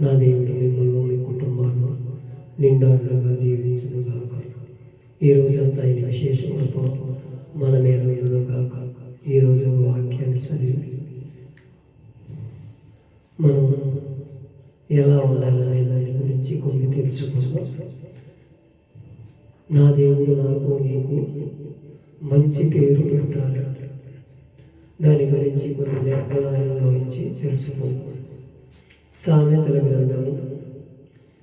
నా దేవుడు మిమ్మల్ని మీ కుటుంబాల్లో నిండారులుగా దీవించునుగాక. ఈ రోజంతా ఆయన విశేషంగా మన మీద ఉండునుగాక. ఈరోజు వాక్యాన్ని చదివి మనం ఎలా ఉండాలనే దాని గురించి కొన్ని తెలుసుకుందాం. నా దేవుడు నాకు నీకు మంచి పేరు పెట్టాలి. దాని గురించి కొన్ని లేఖనాలలో ఇచ్చి తెలుసుకుందాం. సామెతల గ్రంథము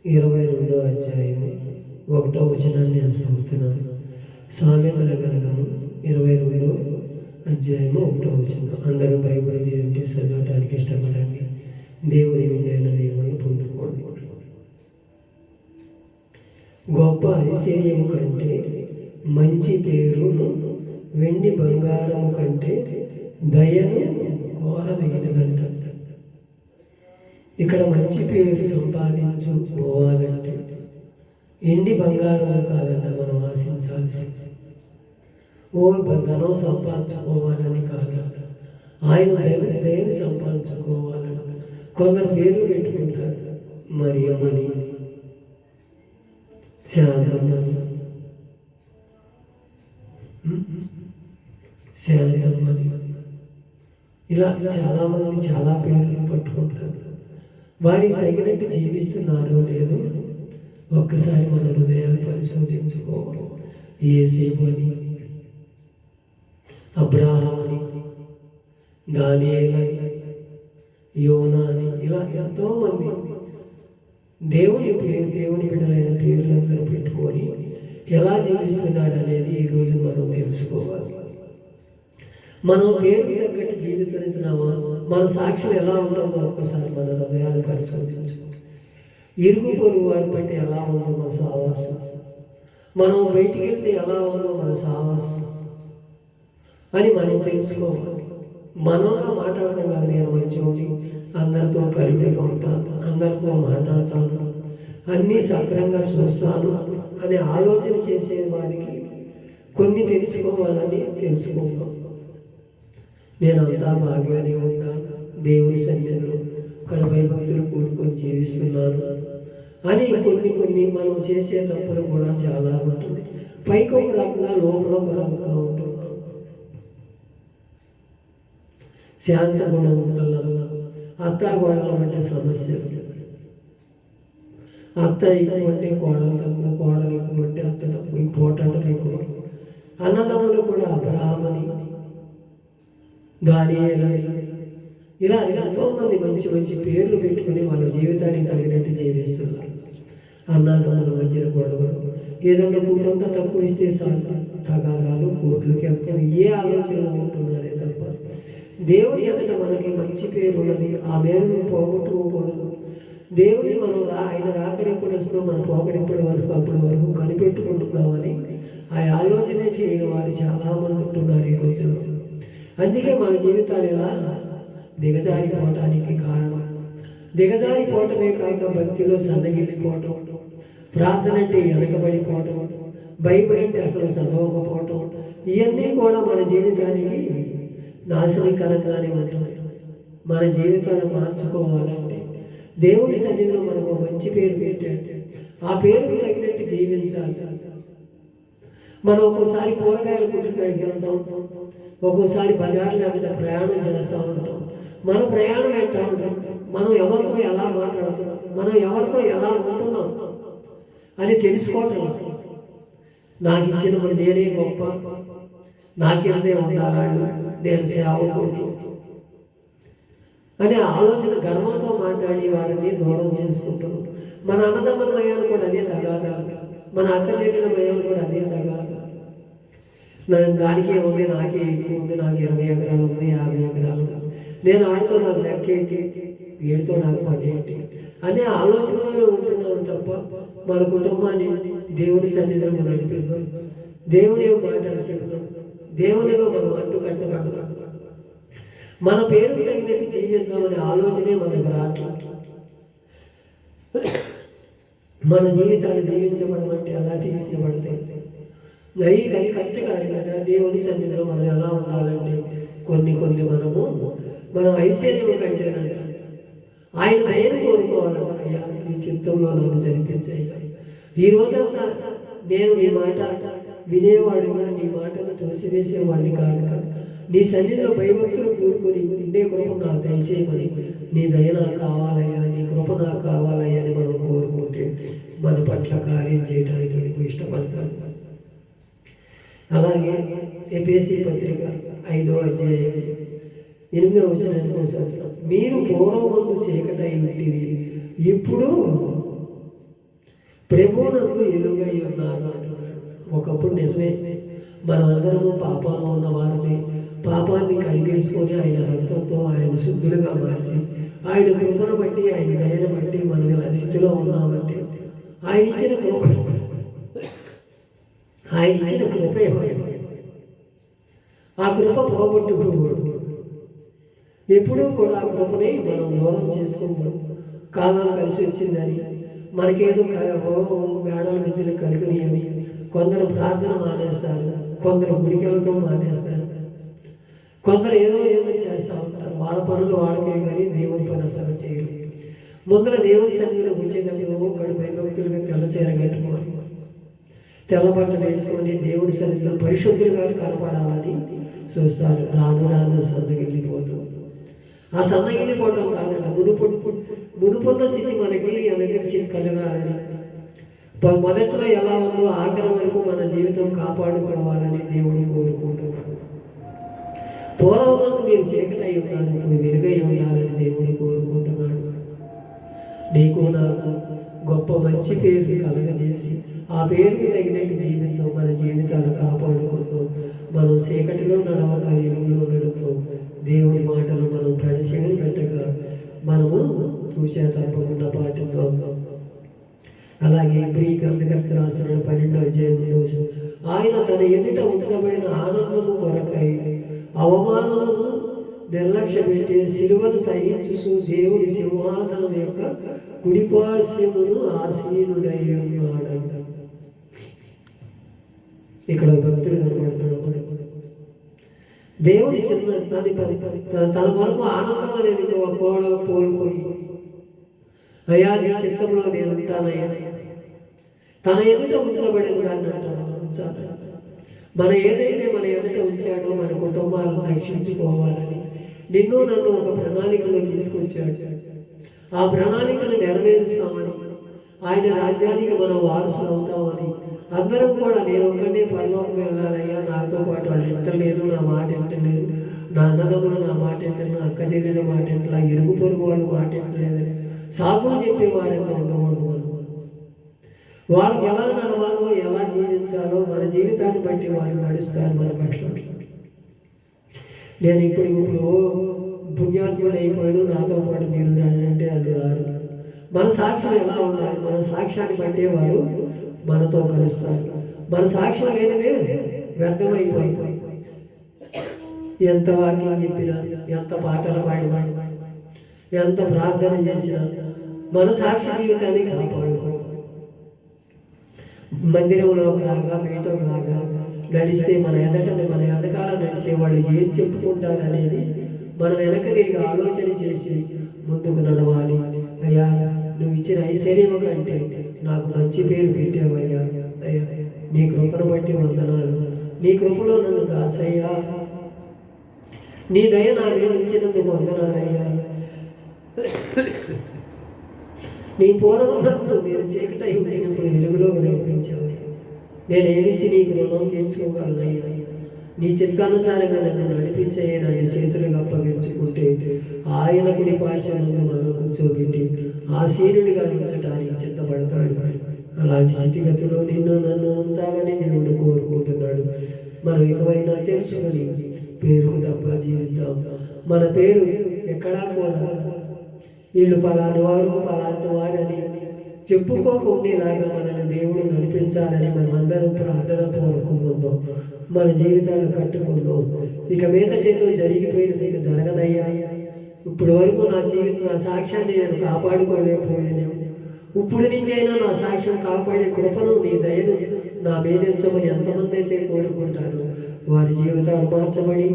22వ అధ్యాయము 1వ వచనాన్ని నేను చదువుతున్నాను. సామెతల గ్రంథము 22వ అధ్యాయము 1వ వచనం. అందరూ బైబిల్ ఉంటే చదవటానికి ఇష్టపడండి. దేవుని విండైన దేవుని పొందుకోండి. గొప్ప ఐశ్వర్యము కంటే మంచి పేరును వెండి బంగారము కంటే దయను కోరదగినదంట. ఇక్కడ మంచి పేరు సంపాదించుకోవాలంటే ఎండి బంగారం కాదంట మనం ఆశించాల్సింది. ధనం సంపాదించుకోవాలని కాదంట, ఆయన దయను సంపాదించుకోవాలని. కొందరు పేర్లు పెట్టుకుంటారు, మరియమ్మని, శాంతమ్మని, శాంతమ్మని, ఇలా చాలామంది చాలా పేర్లు పట్టుకుంటారు. వారికి తగినట్టు జీవిస్తున్నారో లేదో ఒక్కసారి మన హృదయాన్ని పరిశోధించుకోవాలి. యేసేపు అని, అబ్రాహాము అని, దానియేలు అని, యోనా అని, ఇలా ఎంతోమంది దేవుని బిడ్డలైన పేర్లందరూ పెట్టుకొని ఎలా జీవిస్తున్నాడు అనేది ఈరోజు మనం తెలుసుకోవాలి. మనం పేరుకి తగ్గట్టు జీవిస్తున్నామా? మన సాక్ష్యం ఎలా ఉంటుందో ఒక్కసారి మన హృదయాన్ని పరిశోధించుకోవాలి. ఇరుగు పొరుగు వారి బట్టి ఎలా ఉందో మన సావాసం, మనం బయటికి వెళ్తే ఎలా ఉందో మన సావాసం అని మనం తెలుసుకోవాలి. మనలో మాట్లాడతాం కాదు, నేను మంచిగా అందరితో కలిపిగా ఉంటాను, అందరితో మాట్లాడతాను, అన్నీ సక్రంగా చూస్తాను అనే ఆలోచన చేసే వారికి కొన్ని తెలుసుకోవాలని తెలుసుకుంటాం. నేను అంతా బాగానే ఉన్నాను, దేవుని సన్నిధిలో కడపై భక్తులు కూడుకొని జీవిస్తున్నాను అని కొన్ని మనం చేసే తప్పులు కూడా చాలా ఉంటుంది. పైకి ఒక రకంగా లోపల ఒక రకంగా ఉంటున్నాం. శాంత గుణం ఉండాలన్నా అత్త గోడల అంటే సమస్య. అత్త ఎక్కువ అంటే కోడలు తక్కువ, కోడలు ఎక్కువ అంటే అత్త తక్కువ, ఈ పోటాటలు ఎక్కువ. అన్నదమ్ములు కూడా అబ్రాహామని, దానియేలని, ఇలా ఎంతోమంది మంచి మంచి పేర్లు పెట్టుకుని వాళ్ళ జీవితానికి తగినట్టు జీవిస్తున్నారు. అన్నదమ్ముల మధ్యన గొడవలు, ఏదన్నా కూతంతా తక్కువ ఇస్తే తగాదాలు, కోర్టులకి వెళ్తాం, ఏ ఆలోచనలు ఉంటున్నారే తప్ప దేవుని ఎదుట మనకి మంచి పేరు ఉన్నది. ఆ పేరును పోగొట్టుకోకూడదు. దేవుని మనం ఆయన రాకడెప్పుడు వస్తుందో మన పోకడెప్పుడు అప్పటి వరకు కనిపెట్టుకుంటున్నామని ఆ ఆలోచనే చేయని వారు చాలామంది ఉంటున్నారు ఈ రోజుల్లో. అందుకే మన జీవితాలు ఎలా దిగజారిపోవటానికి కారణం. దిగజారిపోవటమే కాక భక్తిలో సన్నగిల్లిపోవటం, ప్రార్థన అంటే వెనకబడిపోవటం, బైబిల్ అంటే అసలు చదవకపోవటం, ఇవన్నీ కూడా మన జీవితానికి నాశనకరంగానే ఉంటుంది. మన జీవితాన్ని మార్చుకోవాలంటే దేవుని సన్నిధిలో మనకు మంచి పేరు పెట్టాడు, ఆ పేరుకు తగినట్టు జీవించాలి. మనం ఒక్కోసారి కూరగాయల కొట్టుకాడికి వెళ్తాం, ఒక్కోసారి బజార్లో అక్కడ ప్రయాణం చేస్తూ ఉంటాం. మన ప్రయాణం ఎట్లా ఉంటాం, మనం ఎవరితో ఎలా మాట్లాడుతున్నాం, మనం ఎవరితో ఎలా ఉంటున్నాం అని తెలుసుకోవటం. నాకు ఇచ్చినప్పుడు నేనే గొప్ప, నాకెందే ఉండాలి, నేను సేవకుడిని అనే ఆలోచన గర్వంతో మాట్లాడి వారిని దూరం చేసుకుంటాం. మన అన్నదమ్ముల మయాలు కూడా అదే తగాదాలు, మన అక్క చెల్లెల మయాలు కూడా అదే తగాదాలు. దానికే ఉంది, నాకే ఎక్కువ ఉంది, నాకు 20 ఎకరాలు ఉంది, 50 ఎకరాలు, నేను ఆడితో నాకు లెక్క ఏంటి, వీడితో నాకు పని ఏంటి అనే ఆలోచనలో ఉంటున్నాను తప్ప మన కుటుంబాన్ని దేవుని సన్నిధిలో మనం నడిపిద్దాం, దేవుని మాటలు చెప్తాం, దేవునిలో మనం అడ్డుకట్టబడతాం, మన పేరుకు తగినట్టు జీవిద్దామనే ఆలోచనే మనకు రావట్లేదు. మన జీవితాలు జీవించబడమంటే ఎలా జీవించబడతాయి? అవి కరెక్ట్ కాదు కదా. దేవుని సన్నిధిలో మనం ఎలా ఉండాలంటే కొన్ని మనం ఐశ్వర్యం కంటేనంట ఆయన దయను కోరుకోవాలంట. చిత్తంలో నన్ను జరిపించయ్యా. ఈ రోజంతా నేను నీ మాట వినేవాడుగా, నీ మాటను తోసివేసేవాడిని కాదు. నీ సన్నిధిలో భయభక్తులు కూడుకొని నిండే కృప నాకు దయచేయమని, నీ దయ నాకు కావాలయ్యా, నీ కృప నాకు కావాలయ్యా అని మనం కోరుకుంటే మన పట్ల కార్యం చేయడానికి నీకు ఇష్టపడతాను. అలాగే ఎఫెసీ పత్రిక 5వ అధ్యాయం 8వ వచనం, మీరు పూర్వమందు చీకటై ఉంటివి, ఇప్పుడు ప్రభువునందు వెలుగై ఉన్నారు అంటున్నాడు. ఒకప్పుడు నిజమే, మనమందరము పాపాలు ఉన్న వారిని, పాపాన్ని కడిగేసుకొని ఆయన రక్తంతో ఆయన శుద్ధులుగా మార్చి, ఆయన కృపను బట్టి, ఆయన దయను బట్టి మనం ఇలా స్థితిలో ఉన్నామంటే ఆయన ఇచ్చిన కృప, ఆయన ఇచ్చిన కృప ఆ కృప పోగొట్టుకోకూడదు. ఎప్పుడూ కూడా ఆ కృపని మనం దూరం చేసుకుంటాం. కాలం కలిసి వచ్చిందని, మనకేదో మేడల విద్యలు కలిగినాయి అని కొందరు ప్రార్థన మానేస్తారు, కొందరు గుడికెళ్ళతో మానేస్తారు, కొందరు ఏదో చేస్తూ ఉంటారు. వాళ్ళ పనులు వాళ్ళకే కానీ దేవుని పని అసలు చేయరు. ముందర దేవుని సన్నిధిలో వచ్చేటప్పుడు గడు భయభక్తులుగా తెల్లచీర కట్టుకోవాలి, తెల్ల బట్టలు వేసుకొని దేవుడి సన్నిధిలో పరిశుద్ధులుగా కనపడాలని చూస్తారు. రాను రాను సన్నగిల్లిపోతుంది. ఆ సన్నగిల్లిపోవటం కాదండి, మునుపున్న స్థితి మనకి అనుగరించి కలగాలని, మొదట్లో ఎలా ఉందో ఆఖరి వరకు మన జీవితం కాపాడుకోవాలని దేవుడు కోరుకుంటున్నాడు. పూర్వం మీరు చీకటై ఉన్నారు, ఇప్పుడు వెలుగై ఉండాలని దేవుడు కోరుకుంటున్నాడు. నీకు నాకు గొప్ప మంచి పేరు కలగజేసి ఆ పేరుకి తగినట్టు జీవితం మన జీవితాలు కాపాడుకుంటాం. మనం చీకటిలో నడవక వెలుగులో నడుపుతాం. దేవుని మాటలు మనం ప్రడచేయని పెట్టగా మనము తూచా తప్పకుండా పాటిద్దాం. అలాగే గ్రంథకర్త రాసిన 12వ అధ్యాయం, ఆయన తన ఎదుట ఉంచబడిన ఆనందము కొరకై అవమానమును నిర్లక్ష్య పెట్టి సిలువను సహించు దేవుడి సింహాసనం యొక్క కుడిపార్శ్వమును ఆసీనుడై ఉన్నాడంట. ఇక్కడ భక్తుడు కనబడుతున్నాడు. దేవుడి తన వరకు ఆనందం అనేది కోల్పోయి, అయ్యా నీ చిత్తంలో నేను ఉంటానయ్యా, తన ఎదుట ఉంచబడిన దాన్ని ఉంచాలి. మన ఏదైతే మన ఎదుట ఉంచాడో మన కుటుంబాలను రక్షించుకోవాలని నిన్ను నన్ను ఒక ప్రణాళికలో తీసుకొచ్చాడు. ఆ ప్రణాళికను నెరవేరుస్తామని, ఆయన రాజ్యానికి మనం వారసులు అవుతామని, అందరం కూడా నేను ఒక్కడే పరలోకం వెళ్ళాలయ్యా, నాతో పాటు వాళ్ళు వింటలేదు, నా మాట వింటలేదు, నా అన్నదమ్ములు నా మాట వింటారు, నా అక్క చెల్లెల మాట వింటలా, ఇరుగు పొరుగు వాళ్ళు మాట వింటలేదని సాకులు చెప్పేవారంగా ఉండకూడదు. వాళ్ళకి ఎలా నడవాలో, ఎలా జీవించాలో మన జీవితాన్ని బట్టి వాళ్ళు నడుస్తారు మన పట్ల. నేను ఇప్పుడు పుణ్యాత్ముడు అయిపోయాను, నాతో పాటు మీరు అంటే వాళ్ళు రారు. మన సాక్ష్యం ఎలా ఉండాలి, మన సాక్ష్యాన్ని బట్టే వారు మనతో కలుస్తారు. మన సాక్ష్యం లేనిదే వ్యర్థమైపోయి, ఎంత వాక్యం చెప్పినా, ఎంత పాటలు పాడినా, ఎంత ప్రార్థన చేసినా మన సాక్షి జీవితాన్ని కాపాడుకో. మందిరంలో రాగా బయట రాగా నడిస్తే మన ఎదకాల నడిచే వాళ్ళు ఏం చెప్పుకుంటారు అనేది మనం వెనక తిరిగి ఆలోచన చేసి ముందుకు నడవాలి. అయ్యా నువ్వు ఇచ్చిన ఐశ్వర్యం కంటే నాకు మంచి పేరు పెట్టావయ్యా, అయ్యా నీ కృపను బట్టి వందనాలు, నీ కృపలో నన్ను దాసయ్యా, నీ దయ నా మీద ఉంచినందుకు వందనాలయ్యా, నీ పూర్వమందు మీరు చీకటై ఉండినప్పుడు వెలుగులో నడిపించావు, నేను ఏమిచ్చి నీకు రుణం తీర్చుకోగలనయ్యా, నీ చిత్తానుసారంగా నన్ను నడిపించయ్యే, నన్ను చేతులకు అప్పగించుకుంటే ఆయన కుడి పార్శ్వమున మనం కూర్చోబెట్టి ఆసీనుడిగా ఉంచడానికి సిద్ధపడతాడు. అలాంటి స్థితిగతిలో నిన్ను నన్ను ఉంచాలని దేవుడు కోరుకుంటున్నాడు. మనం ఇకవైనా తెలుసుకొని పేరుకు తప్ప జీవిద్దాం. మన పేరు ఎక్కడా కూడా వీళ్ళు పలాని వారు అని చెప్పుకోకుండేలాగా మనల్ని దేవుడు నడిపించాలని మనమందరం ప్రార్థన పూర్వకుందాం. మన జీవితాలు కట్టుకుందాం. ఇక మీదటేదో జరిగిపోయిన నీకు జరగదయ్యా, ఇప్పుడు వరకు నా సాక్ష్యాన్ని నేను కాపాడుకోలేకపోయాను, ఇప్పుడు నుంచైనా నా సాక్ష్యం కాపాడే కృపను నీ దయను నా మీదించమని ఎంతమంది అయితే కోరుకుంటారు వారి జీవితాలు మార్చబడి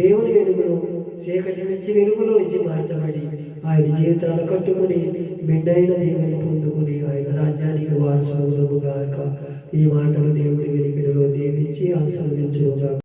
దేవుని వెలుగులో చీకటి నుంచి వెలుగులో వచ్చి మార్చబడి ఆయన జీవితాలు కట్టుకుని బిడ్డైన దేవుని పొందుకుని ఆయన రాజ్యానికి వారసులవుదుము గాక. ఈ మాటలు దేవుడి వెలిగిన